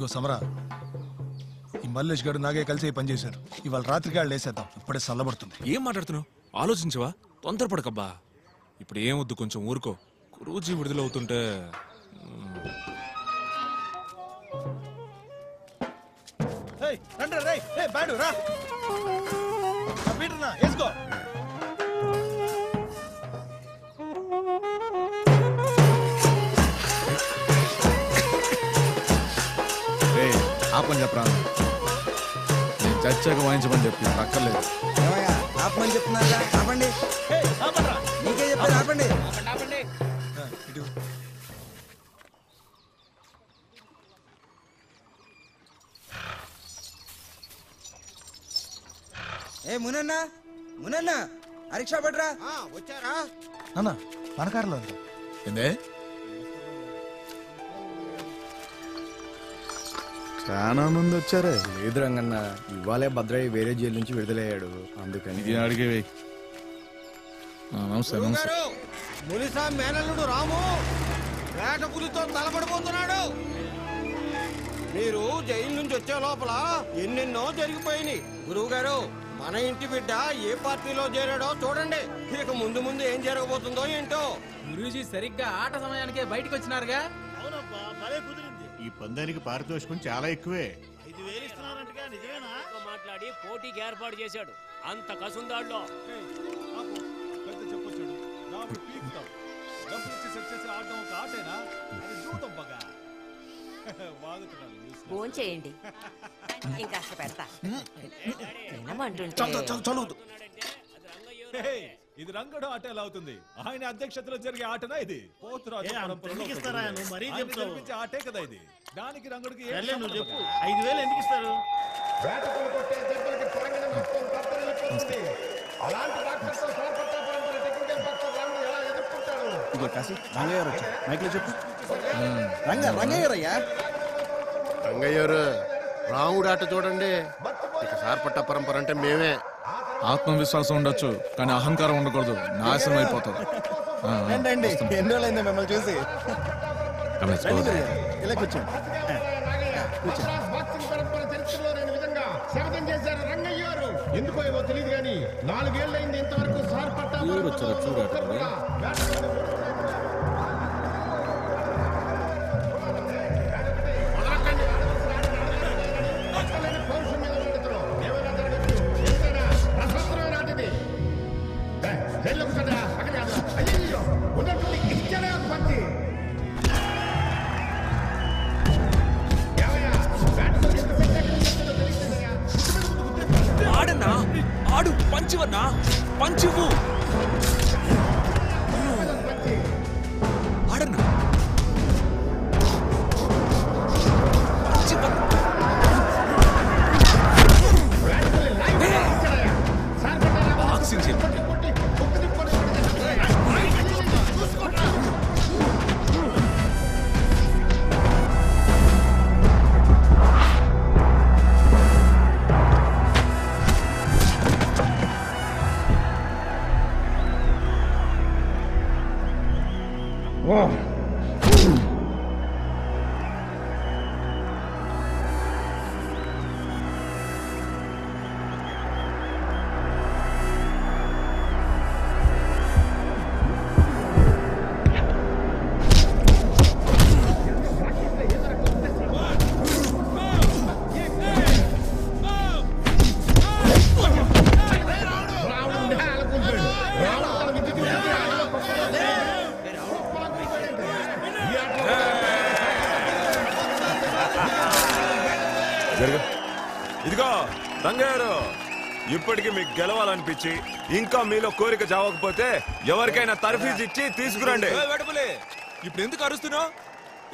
ఇదిగో సమరా, ఈ మల్లేష్ గారు నాగే కలిసి పని చేశారు. ఇవాళ రాత్రికి వాళ్ళు వేసేద్దాం, ఇప్పుడే చల్లబడుతుంది. ఏం మాట్లాడుతున్నావు? ఆలోచించవా? తొందరపడకబ్బా. ఇప్పుడు ఏమొద్దు, కొంచెం ఊరుకో. గురూజీ విడుదలవుతుంటే ఆపని చెప్పరా, నేను చచ్చాక వాయించమని చెప్పి అక్కర్లేదు. ఆపమని చెప్తున్నారా? ఆపండి, నీకే చెప్పారు, ఆపండి. ఏ మునన్నా, మునన్నా అరిక్షా పడరా. వచ్చారా అన్నా? మన కారులో ఏందే? చాలా మంది వచ్చారే. లేదు రంగన్న, ఇవాళే భద్రయ్య వేరే జైలు నుంచి విడుదలయ్యాడు, అందుకని. అడిగేవి మునిసా మేనల్లుడు రాము వేట పులితో తలపడిపోతున్నాడు. మీరు జైలు నుంచి వచ్చే లోపల ఎన్నెన్నో జరిగిపోయినాయి. గురువు గారు, మన ఇంటి బిడ్డ ఏ పార్టీలో చేరాడో చూడండి. ఇక ముందు ముందు ఏం జరగబోతుందో ఏంటో. గురూజీ సరిగ్గా ఆట సమయానికే బయటకు వచ్చినారుగా. అవునబ్బా, భలే కుదిరింది. ఈ పందానికి పారితోషికం చాలా ఎక్కువే. 5,000 ఇస్తున్నారంటగా, నిజమేనా? మాట్లాడి పోటీకి ఏర్పాటు చేశాడు. అంత కసుందాడులో ఫోన్ చేయండి, ఇంకా పెడతా. ఇది రంగడు ఆట ఎలా అవుతుంది? ఆయన అధ్యక్షతలో జరిగే ఆటనా ఇది? ఆటే కదా ఇది. దానికి రంగడికి నువ్వు చెప్పు, 5,000 ఎందుకు ఇస్తారు? రంగయ్యారు, రాముడు ఆట చూడండి. ఇక సార్పట్ట పరంపర అంటే మేమే. ఆత్మవిశ్వాసం ఉండొచ్చు, కానీ అహంకారం ఉండకూడదు, నాశనం అయిపోతుంది. ఎన్ని రోజులైందా మిమ్మల్ని చూసి. ఇలా కూర్చోండి. శపథం చేశారు రంగయ్యారు. ఎందుకో ఏమో తెలియదు కానీ 4 ఏళ్ళైంది ఇంతవరకు సార్పట్ట ఆడన్నా, ఆడు పంచివన్నా, పంచివు ఆడన్నా. బాక్సింగ్ చెప్పండి. ఇదిగో రంగయ్యారు, ఇప్పటికి మీకు గెలవాలనిపించి ఇంకా మీలో కోరిక చావకపోతే ఎవరికైనా తర్ఫీజ్ ఇచ్చి తీసుకురండి. ఇప్పుడు ఎందుకు అరుస్తున్నావు?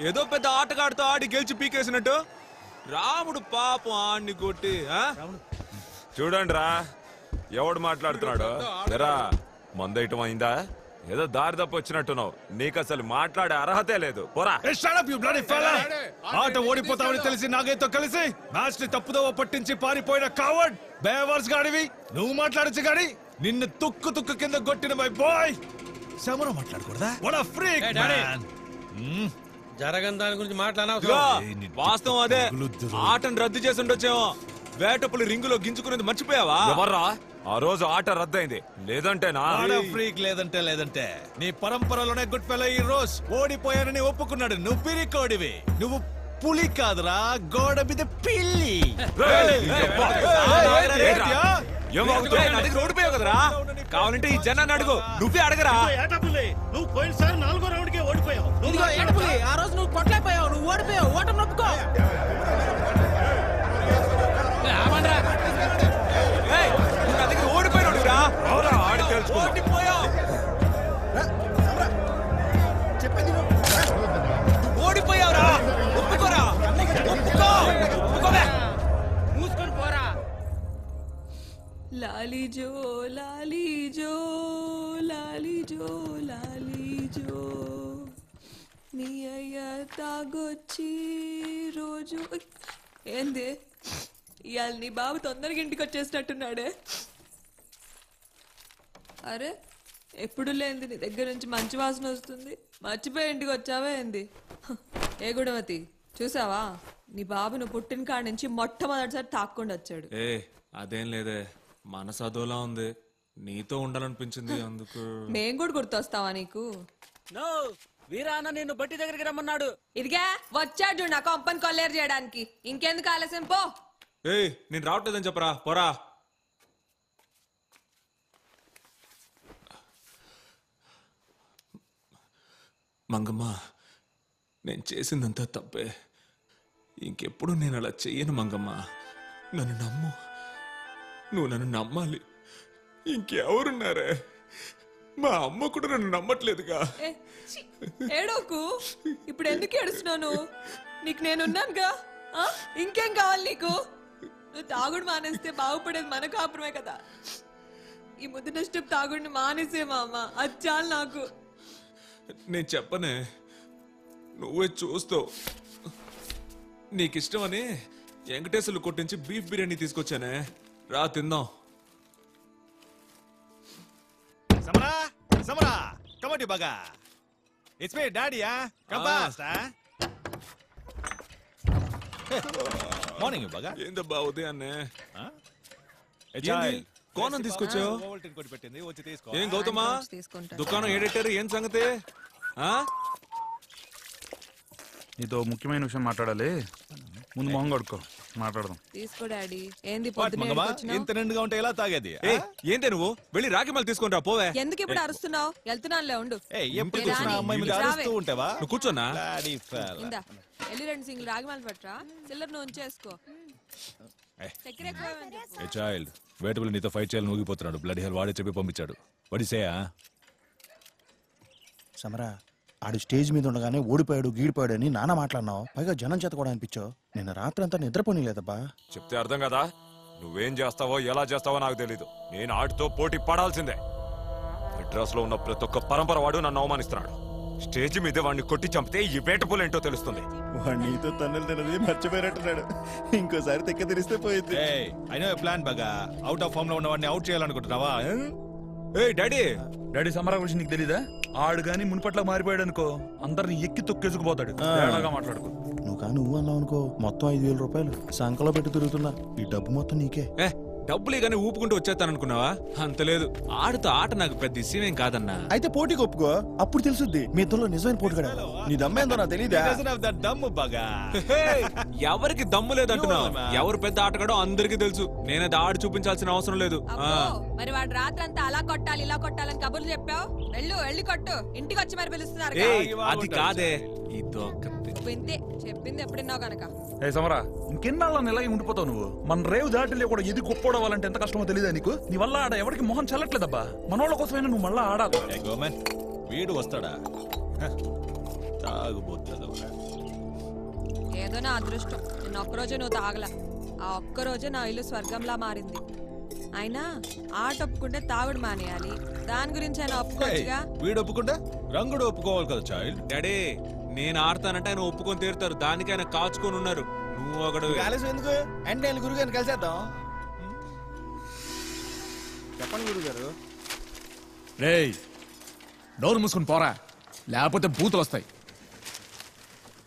ఏదో పెద్ద ఆటగాడితో ఆడి గెలిచి పీకేసినట్టు. రాముడు పాపం ఆడిని కొట్టి. చూడండి రా, ఎవడు మాట్లాడుతున్నాడు? ఎరా, మందైటం అయిందా? ఏదో దారి తప్ప వచ్చినట్టున్నావు. నీకు అసలు మాట్లాడే అర్హతే లేదు. పోరా. ఆట ఓడిపోతామని తెలిసి నాగయ్యతో కలిసి మ్యాచ్ ని తప్పుదోవ పట్టించి పారిపోయిన కావర్డ్ బేవర్స్ గాడివి నువ్వు మాట్లాడచ్చు గాని నిన్ను తుక్కు తుక్కు కింద కొట్టిన మై బాయ్ సమరం మాట్లాడకూడదా? వాట్ ఆ ఫ్రీక్ మ్యాన్. జరగని దాని గురించి ఇదిగో, మాట్లాడనవసరం. వాస్తవం అదే. ఆటను రద్దు చేసి ఉండొచ్చేమో. వేటపులి రింగులో గింజుకునేది మర్చిపోయావా? ఎవర్రా ఆ రోజు ఆట రద్దయింది? లేదంటేనా? ఫ్రీక్ లేదంటే లేదంటే నీ పరంపరలోనే గుడ్ ఫెలో ఈ రోజు ఓడిపోయానని ఒప్పుకున్నాడు. నువ్వు పిరికోడివి, నువ్వు పులి కాదురా, గోడ మీద పిల్లి. ఓడిపోయావు కదరా. కావాలంటే ఈ జనాన్ని అడుగు, నువ్వే అడగరా. నువ్వు పోయినసారి 4వ రౌండ్కే ఓడిపోయావు. ఇదిగో ఏడుపులి, ఆ రోజు నువ్వు కొట్టలేకపోయావు, నువ్వు ఓడిపోయావు, ఓటమి నొప్పుకో. ఓడిపోయినాడురా. ఆడి తెలుసుకో. ఓడిపోయావురా. ఒప్పుకోరా, ఒప్పుకో. ఒప్పుకోవే. మూసుకొని పోరా. లాలీజో లాలీజో లాలీజో లాలీజో మీ అయ్య తాగొచ్చి రోజు ఏంది ఇవాళ నీ బాబు తొందరగా ఇంటికి వచ్చేసినట్టున్నాడే. అరే ఎప్పుడు లేంది నీ దగ్గర నుంచి మంచి వాసన వస్తుంది. మర్చిపోయి ఇంటికి వచ్చావా ఏంది? ఏ గుణవతి చూసావా, నీ బాబు నువ్వు పుట్టిన కాడి నుంచి మొట్టమొదటిసారి తాక్కుండా వచ్చాడు. ఏ అదేం లేదే, మనసు అదోలా ఉంది. నీతో ఉండాలనిపించింది అందుకు. మేం కూడా గుర్తొస్తావా నీకు? నో వీరా అన్న నిన్ను బట్టి దగ్గరికి రమ్మన్నాడు. ఇదిగా వచ్చాడు నా కొంపని కొల్లేరు చేయడానికి. ఇంకెందుకు ఆలస్యం, పో. ఏయ్ నేను రావట్లేదని చెప్పరా, పోరా. మంగమ్మ, నేను చేసిందంతా తప్పే. ఇంకెప్పుడు నేను అలా చెయ్యను మంగమ్మ. నన్ను నమ్ము, నువ్వు నన్ను నమ్మాలి. ఇంకెవరున్నారే? మా అమ్మ కూడా నన్ను నమ్మట్లేదుగా. ఏడోకు, ఇప్పుడు ఎందుకు ఏడుస్తున్నాను? నీకు నేనున్నానుగా. ఇంకేం కావాలి నీకు? నువ్వు తాగుడు మానేస్తే బాగుపడేది మన కాపురమే కదా. ఈ ముద్దు నష్టం తాగుడిని మానేసే మా అమ్మ, అది చాలు నాకు. నేను చెప్పనే, నువ్వే చూస్తావు. నీకిష్టమని వెంకటేశ్వర్లు కొట్టించి బీఫ్ బిర్యానీ తీసుకొచ్చానే, రా తిందాం. సమరా సమరా కమటి బాగా it's me daddy come fast morning బాగా. ఏందబ్బా ఉదయాన్నే ఏంది? కోనం తీసుకొచ్చావు? పెట్టింది వచ్చి తీసుకో. ఏం గౌతమా, దుకాణం ఏడెట్టారు? ఏం సంగతి? నీతో ముఖ్యమైన విషయం మాట్లాడాలి. ముందు మొహం కడుక్కో, మాట్లాడదాం. తీసుకో డాడీ. ఏంది ఇంత నిండుగా ఉంటే ఎలా తాగేది? ఏంటే నువ్వు వెళ్ళి రాగిమాలు తీసుకొని రా, పోవే. ఎందుకు ఇప్పుడు అరుస్తున్నావు? వెళ్తున్నానులే ఉండు. ఎప్పుడు చూసినా అమ్మాయి మీద అరుస్తూ ఉంటావా? నువ్వు కూర్చోనా? ఇందా వెళ్ళి 2 సింగిల్ రాగిమాలు పట్టరా. చిల్లర నువ్వు ఉంచేసుకో. చక్కెర ఎక్కువేమని చెప్పు. ఏ చైల్డ్, వేటబుల్ నీతో ఫైట్ చేయాలని ఊగిపోతున్నాడు. బ్లడ్ హెల్ వాడే చెప్పి పంపించాడు. వడిసేయా సమరా, ఆడు స్టేజ్ మీద ఉండగానే ఓడిపోయాడు గీడిపోయాడు అని నాన్న మాట్లాడినావు. పైగా జనం చేత కూడా అనిపించావు. నిన్న రాత్రి అంతా నిద్రపోనీలేదబ్బా. చెప్తే అర్థం కదా. నువ్వేం చేస్తావో ఎలా చేస్తావో నాకు తెలీదు. నేను ఆడితో పోటీ పడాల్సిందే. మెడ్రాస్ లో ఉన్న ప్రతి ఒక్క పరంపర వాడు నన్ను అవమానిస్తున్నాడు. స్టేజ్ మీద వాడిని కొట్టి చంపితే ఈ వేటపులు ఏంటో తెలుస్తుంది. వాడు నీతో తన్నులు తినది మర్చిపోయినట్టున్నాడు. ఇంకోసారి తెక్క తెరిస్తే పోయింది. ఐ నో ప్లాన్ బాగా. అవుట్ ఆఫ్ ఫామ్ లో ఉన్న వాడిని అవుట్ చేయాలనుకుంటున్నావా? ఏయ్ డాడీ, డాడీ సమరా గురించి నీకు తెలీదా? ఆడు గాని మునుపట్ల మారిపోయాడు అనుకో, అందరిని ఎక్కి తొక్కేసుకుపోతాడు. మాట్లాడుకో. నువ్వు కానీ నువ్వు అన్నావు అనుకో, మొత్తం 5,000 రూపాయలు సంకలో పెట్టి తిరుగుతున్నా. ఈ డబ్బు మొత్తం నీకే. డబ్బులు కానీ ఊపుకుంటూ వచ్చేస్తాననుకున్నావా? అంత లేదు. ఆడుతో ఆట నాకు పెద్ద ఇష్యమేం కాదన్నా. అయితే పోటీకి ఒప్పుకో, అప్పుడు తెలుసుద్ది మీ ఇద్దరులో నిజమైన పోటీగా. నీ దమ్మేందో నాకు తెలీదా? దమ్ము బాగా. ఎవరికి దమ్ము లేదంటున్నావు? ఎవరు పెద్ద ఆటగాడో అందరికీ తెలుసు. నేనది ఆడి చూపించాల్సిన అవసరం లేదు. మరి వాడు రాత్రంతా అలా కొట్టాలి ఇలా కొట్టాలని కబుర్లు చెప్పావు. వెళ్ళి కొట్టు. ఇంటికి వచ్చి మరి పిలుస్తున్నారు. అది కాదే, వింతే చెప్పింది ఎప్పుడున్నావు కనుక. ఏ సమరా, ఇంకెన్నాళ్ళని ఇలా ఉండిపోతావు నువ్వు? మన రేవు దాటిలే కూడా ఇది గొప్పోడవాలంటే ఎంత కష్టమో తెలియదా నీకు? నీ వల్ల ఆడ ఎవరికి మొహం చల్లట్లేదబ్బా. మనోళ్ళ కోసమైనా నువ్వు మళ్ళా ఆడాలి. వీడు వస్తాడా? తాగుబోతుందా? ఏదో నా అదృష్టం. నిన్న ఒక్కరోజే నువ్వు తాగల. ఆ ఒక్కరోజే నా ఇల్లు స్వర్గంలా మారింది. అయినా ఆట ఒప్పుకుంటే తాగుడు మానేయాలి. దాని గురించి ఆయన ఒప్పుకోవచ్చుగా. వీడు ఒప్పుకుంటే రంగుడు ఒప్పుకోవాలి కదా చైల్డ్. డాడీ, నేను ఆడతానంటే ఆయన ఒప్పుకొని తీరుతారు. దానికి ఆయన కాచుకొని ఉన్నారు. నువ్వు ఒకడు ఆలస్యం ఎందుకు? అంటే గురుగారిని కలిసేద్దాం. చెప్పండి గురుగారు. రేయ్, నోరు మూసుకుని పోరా, లేకపోతే బూతులు వస్తాయి.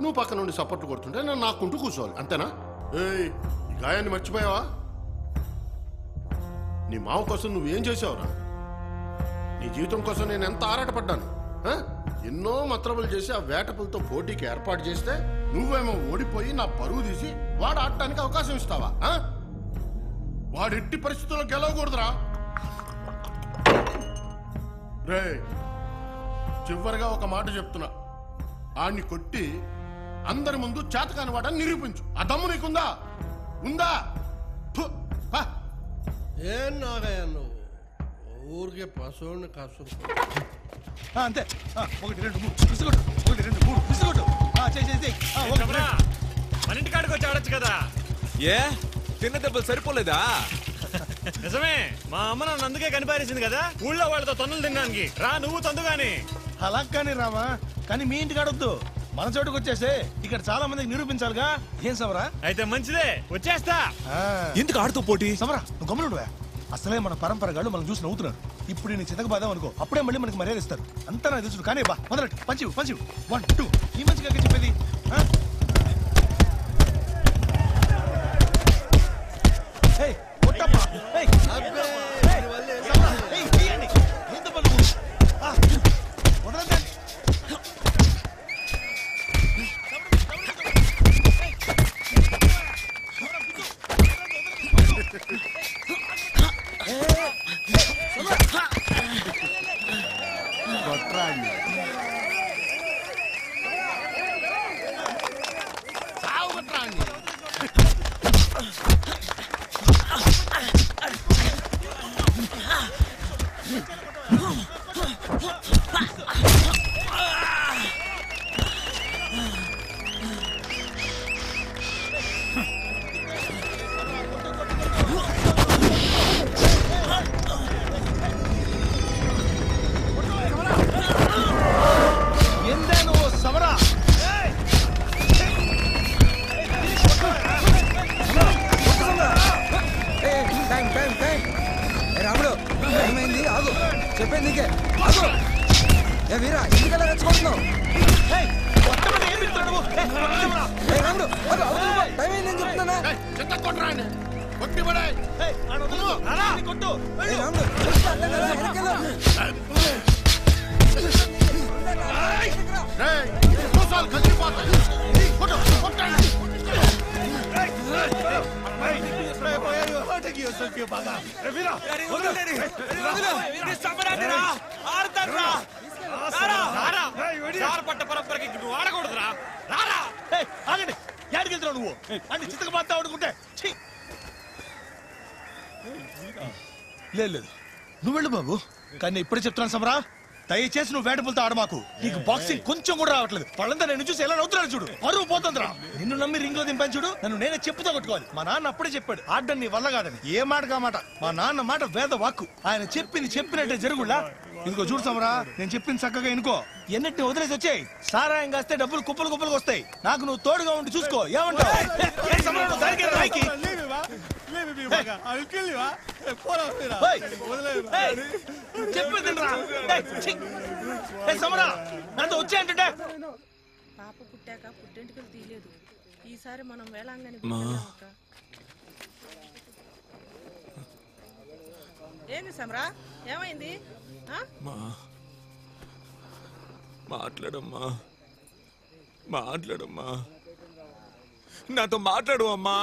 నువ్వు పక్క నుండి సపోర్ట్ కొడుతుంటే నేను నాకుంటూ కూర్చోవాలి అంతేనా? ఏయ్, ఈ గాయాన్ని మర్చిపోయావా? నీ మావ కోసం నువ్వేం చేసావురా? నీ జీవితం కోసం నేను ఎంత ఆరాటపడ్డాను. ఎన్నో మత్రములు చేసి ఆ వేటపులతో పోటీకి ఏర్పాటు చేస్తే నువ్వేమో ఓడిపోయి నా పరువు తీసి వాడు ఆడటానికి అవకాశం ఇస్తావా? వాడు ఎట్టి పరిస్థితుల్లో గెలవకూడదురా. రే, చివరిగా ఒక మాట చెప్తున్నా, ఆడిని కొట్టి అందరి ముందు చేతకాని వాడని నిరూపించు. ఆ దమ్ము నీకుందా? ఉందా? ఏం నాగయ్య నువ్వు ఊరికే పశువుని కాసు. అంతే. 1 2 3 విసుగొట్టు. 1 2 3 విసుగొట్టు. చేసేసి మన ఇంటి కాడికి వచ్చి ఆడొచ్చు కదా. ఏ తిన్న దెబ్బలు సరిపోలేదా? నిజమే, మా అమ్మ నన్ను అందుకే కనిపారేసింది కదా ఊళ్ళో వాళ్ళతో తన్నులు తినడానికి. రా నువ్వు తందుగాని. అలా కానీ రామా, కానీ మీ ఇంటికి ఆడొద్దు, మన చోటుకు వచ్చేసే. ఇక్కడ చాలా మందికి నిరూపించాలిగా. ఏం సమరా? అయితే మంచిదే, వచ్చేస్తా. ఎందుకు ఆడుతూ పోటీ? సమరా, నువ్వు గమనుడువా? అసలే మన పరంపరగాళ్ళు మనం చూసి నవ్వుతున్నారు. ఇప్పుడు నేను చితక బాదాం అనుకో, అప్పుడే మళ్ళీ మనకి మర్యాద ఇస్తారు. అంతా నాకు తెలుసు. కానీ బా మొదలెట్టు. పంచి 1 2 ఈ మంచిగా చెప్పేది. రాముడు, ఏమైంది? ఆగు, చెప్పేది నీకే. ఆగు. ఏ వీరా, ఎందుకలా రెచ్చుకుంటున్నావు? రాముడు, టైం అయిందని చెప్తున్నా. పట్ట పరంపరకి నువ్వు ఆడకూడదురా. ఆగండి, ఎక్కడికెళ్తున్నావు నువ్వు? అంటే చిత్తక బాధ ఆడుకుంటే లేదు, నువ్వు వెళ్ళు బాబు. కానీ ఇప్పుడే చెప్తున్నాను సమరా, దయచేసి నువ్వు వేటపులతో ఆడమాకు. నీకు బాక్సింగ్ కొంచెం కూడా రావట్లేదు. వాళ్ళంతా నేను చూసి ఎలా నవ్వుతున్నాడు చూడు. పరువు పోతుందిరా. నిన్ను నమ్మి రింగ్ లో దింపాను చూడు. నన్ను నేనే చెప్పుతో కొట్టుకోవాలి. మా నాన్న అప్పుడే చెప్పాడు, ఆడడం నీ వల్ల కాదని. ఏ మాట కామాట. మా నాన్న మాట వేద వాక్కు. ఆయన చెప్పింది చెప్పినట్టే జరుగులా. ఇదిగో చూడు సమరా, నేను చెప్పింది చక్కగా ఇనుకో. ఎన్నిటిని వదిలేసి వచ్చాయి. సారాయం కాస్తే డబ్బులు కుప్పలు కుప్పలకు వస్తాయి. నాకు నువ్వు తోడుగా ఉండి చూసుకో. ఏమంటావు? సమరా, నాతో వచ్చాయంటే పాప పుట్టాక పుట్టెంటుకలు తీయలేదు. ఈసారి మనం వేళాంగని. ఏంది సమరా, ఏమైంది? మాట్లాడమ్మా, మాట్లాడమ్మా, నాతో మాట్లాడు అమ్మా.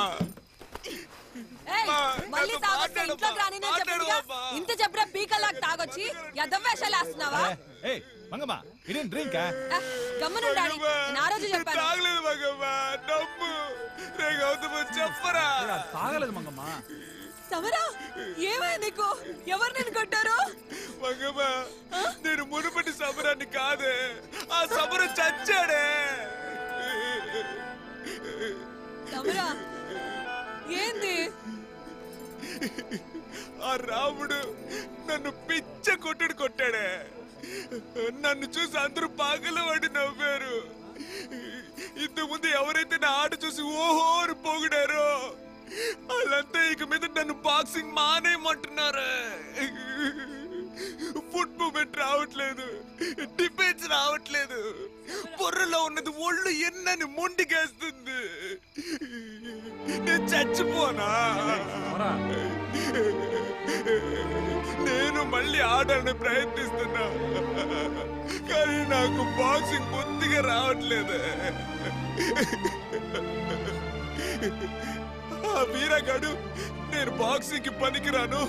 మళ్ళీ తాగొస్తే ఇంట్లోకి రాని నేను చెప్పిగా. ఇంత చెప్పినా పీకల్లాగా తాగొచ్చి యదవేషాలు వేస్తున్నావా? మంగమ్మా, ఇదేం డ్రింక్? గమ్మనుండాలి. నేను ఆ రోజు చెప్పాను. తాగలేదు మంగమ్మా, నమ్ము. రే గౌతమ్, చెప్పరా. తాగలేదు మంగమ్మా. సమరా, ఏమైంది నీకు? ఎవరు నేను కొట్టారు? మంగమ్మా, నేను మునుపటి సమరాన్ని కాదే, ఆ సమరం చచ్చాడే. సమరా, ఏంది? ఆ రాముడు నన్ను పిచ్చ కొట్టాడే. నన్ను చూసి అందరూ పాగల వాడి నవ్వారు. ఇంతకుముందు ఎవరైతే నా ఆట చూసి ఓహో అని పొగిడారో వాళ్ళంతా ఇక మీద నన్ను బాక్సింగ్ మానేయమంటున్నారు. ఫుట్ మూమెంట్ మూమెంట్ రావట్లేదు, డిఫెన్స్ రావట్లేదు. బుర్రలో ఉన్నది ఒళ్ళు ఎన్నని మొండికేస్తుంది. నేను చచ్చిపోనా? నేను మళ్ళీ ఆడాలని ప్రయత్నిస్తున్నా, కానీ నాకు బాక్సింగ్ బొత్తిగా రావట్లేదు. ఆ వీరగాడు నేను బాక్సింగ్ కి పనికిరాను,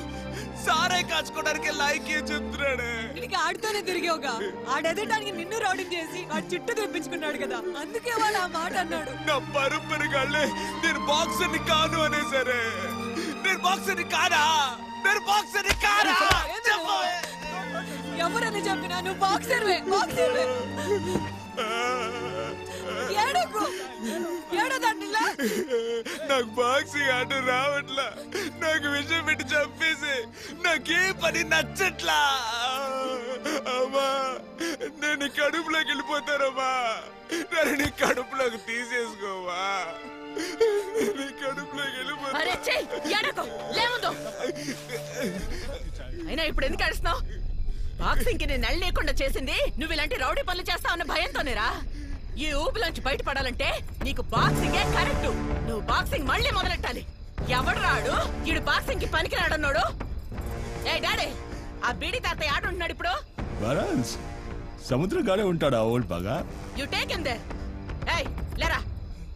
సారే కాచుకోవడానికి లైకే చెప్తున్నాడే. నీకు ఆడుతూనే తిరిగావుగా, ఆడెదటానికి నిన్ను రౌడింగ్ చేసి ఆ చుట్టూ తెప్పించుకున్నాడు కదా, అందుకే వాడు ఆ మాట అన్నాడు. నా పరుపరిగాళ్ళే నేను బాక్సర్ని కాను అనే సరే. నేను బాక్సర్ని కానా? నేను బాక్సర్ని కానా? ఎవరని చెప్పినా నువ్వు బాక్సర్వే, బాక్సర్వే. ఏడకు, ఏడదండిలా. నాకు బాక్సింగ్ ఆట రావట్లా, నాకు విషయం పెట్టి చంపేసి నాకే పని నచ్చట్లా. అమ్మా నేను నీ కడుపులోకి వెళ్ళిపోతానమ్మా, నన్ను నీ కడుపులోకి తీసేసుకోవా. నీ కడుపులోకి వెళ్ళిపోతా. అయినా ఇప్పుడు ఎందుకు అడుస్తున్నావు? బాక్సింగ్ కి నేను నెల లేకుండా చేసింది నువ్వు ఇలాంటి రౌడీ పనులు చేస్తావన్న భయంతోనేరా. ఈ ఊపిలోంచి బయటపడాలంటే నీకు బాక్సింగే కరెక్ట్. నువ్వు బాక్సింగ్ మళ్ళీ మొదలెట్టాలి. ఎవడు రాడు ఈడు బాక్సింగ్ కి పనికి రాడన్నాడు? ఏ డాడీ, ఆ బీడి తాతయ్య ఆట ఉంటున్నాడు ఇప్పుడు. సముద్రం గాడే ఉంటాడా ఓల్డ్ బాగా? You take him there. ఏయ్ లేరా,